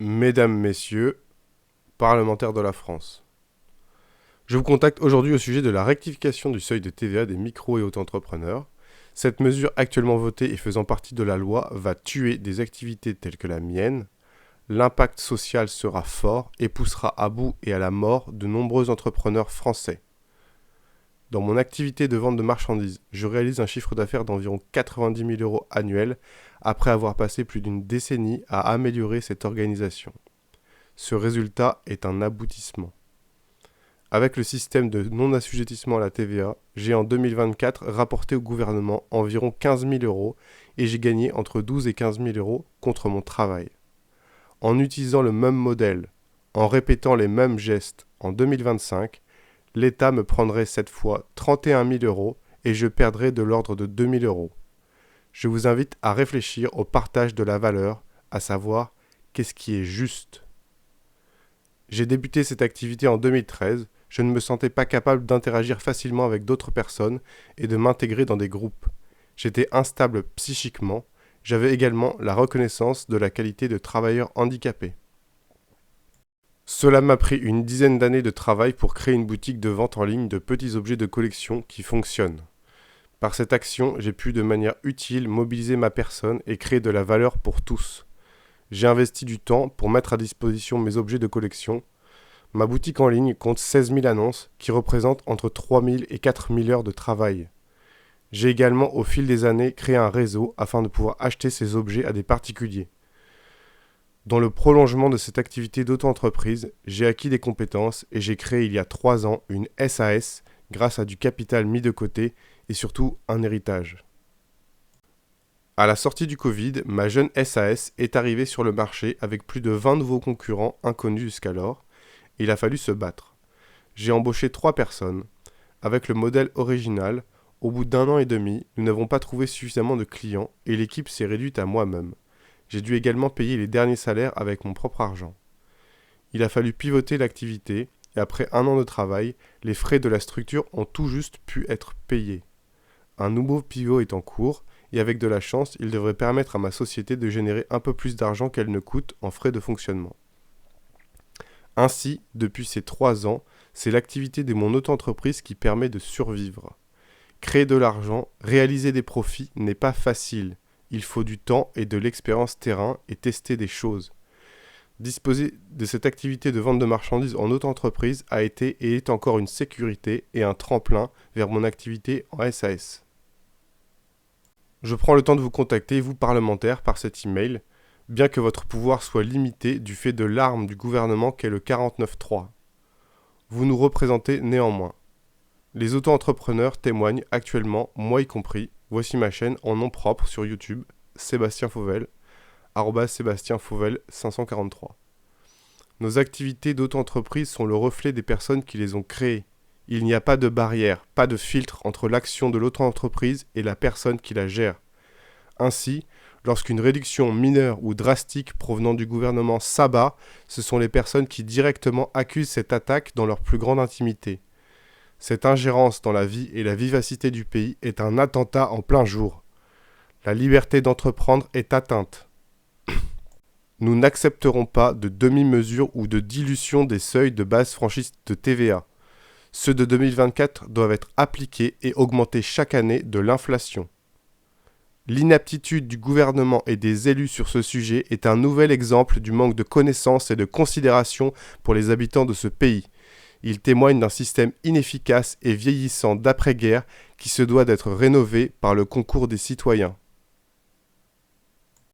Mesdames, Messieurs, parlementaires de la France. Je vous contacte aujourd'hui au sujet de la rectification du seuil de TVA des micro- et auto-entrepreneurs. Cette mesure actuellement votée et faisant partie de la loi va tuer des activités telles que la mienne. L'impact social sera fort et poussera à bout et à la mort de nombreux entrepreneurs français. Dans mon activité de vente de marchandises, je réalise un chiffre d'affaires d'environ 90 000 euros annuels après avoir passé plus d'une décennie à améliorer cette organisation. Ce résultat est un aboutissement. Avec le système de non-assujettissement à la TVA, j'ai en 2024 rapporté au gouvernement environ 15 000 euros et j'ai gagné entre 12 et 15 000 euros contre mon travail. En utilisant le même modèle, en répétant les mêmes gestes en 2025, l'État me prendrait cette fois 31 000 euros et je perdrais de l'ordre de 2 000 euros. Je vous invite à réfléchir au partage de la valeur, à savoir qu'est-ce qui est juste. J'ai débuté cette activité en 2013, je ne me sentais pas capable d'interagir facilement avec d'autres personnes et de m'intégrer dans des groupes. J'étais instable psychiquement, j'avais également la reconnaissance de la qualité de travailleur handicapé. Cela m'a pris une dizaine d'années de travail pour créer une boutique de vente en ligne de petits objets de collection qui fonctionne. Par cette action, j'ai pu de manière utile mobiliser ma personne et créer de la valeur pour tous. J'ai investi du temps pour mettre à disposition mes objets de collection. Ma boutique en ligne compte 16 000 annonces qui représentent entre 3 000 et 4 000 heures de travail. J'ai également au fil des années créé un réseau afin de pouvoir acheter ces objets à des particuliers. Dans le prolongement de cette activité d'auto-entreprise, j'ai acquis des compétences et j'ai créé il y a 3 ans une SAS grâce à du capital mis de côté et surtout un héritage. À la sortie du Covid, ma jeune SAS est arrivée sur le marché avec plus de 20 nouveaux concurrents inconnus jusqu'alors. Il a fallu se battre. J'ai embauché 3 personnes. Avec le modèle original, au bout d'1 an et demi, nous n'avons pas trouvé suffisamment de clients et l'équipe s'est réduite à moi-même. J'ai dû également payer les derniers salaires avec mon propre argent. Il a fallu pivoter l'activité et après 1 an de travail, les frais de la structure ont tout juste pu être payés. Un nouveau pivot est en cours et avec de la chance, il devrait permettre à ma société de générer un peu plus d'argent qu'elle ne coûte en frais de fonctionnement. Ainsi, depuis ces 3 ans, c'est l'activité de mon auto-entreprise qui permet de survivre. Créer de l'argent, réaliser des profits n'est pas facile. Il faut du temps et de l'expérience terrain et tester des choses. Disposer de cette activité de vente de marchandises en auto-entreprise a été et est encore une sécurité et un tremplin vers mon activité en SAS. Je prends le temps de vous contacter, vous parlementaires, par cet email, bien que votre pouvoir soit limité du fait de l'arme du gouvernement qu'est le 49.3. Vous nous représentez néanmoins. Les auto-entrepreneurs témoignent actuellement, moi y compris. Voici ma chaîne en nom propre sur YouTube, Sébastien Fauvel, @Sébastien Fauvel 543. Nos activités d'auto-entreprise sont le reflet des personnes qui les ont créées. Il n'y a pas de barrière, pas de filtre entre l'action de l'auto-entreprise et la personne qui la gère. Ainsi, lorsqu'une réduction mineure ou drastique provenant du gouvernement s'abat, ce sont les personnes qui directement accusent cette attaque dans leur plus grande intimité. Cette ingérence dans la vie et la vivacité du pays est un attentat en plein jour. La liberté d'entreprendre est atteinte. Nous n'accepterons pas de demi-mesure ou de dilution des seuils de base franchise de TVA. Ceux de 2024 doivent être appliqués et augmenter chaque année de l'inflation. L'inaptitude du gouvernement et des élus sur ce sujet est un nouvel exemple du manque de connaissances et de considération pour les habitants de ce pays. Il témoigne d'un système inefficace et vieillissant d'après-guerre qui se doit d'être rénové par le concours des citoyens.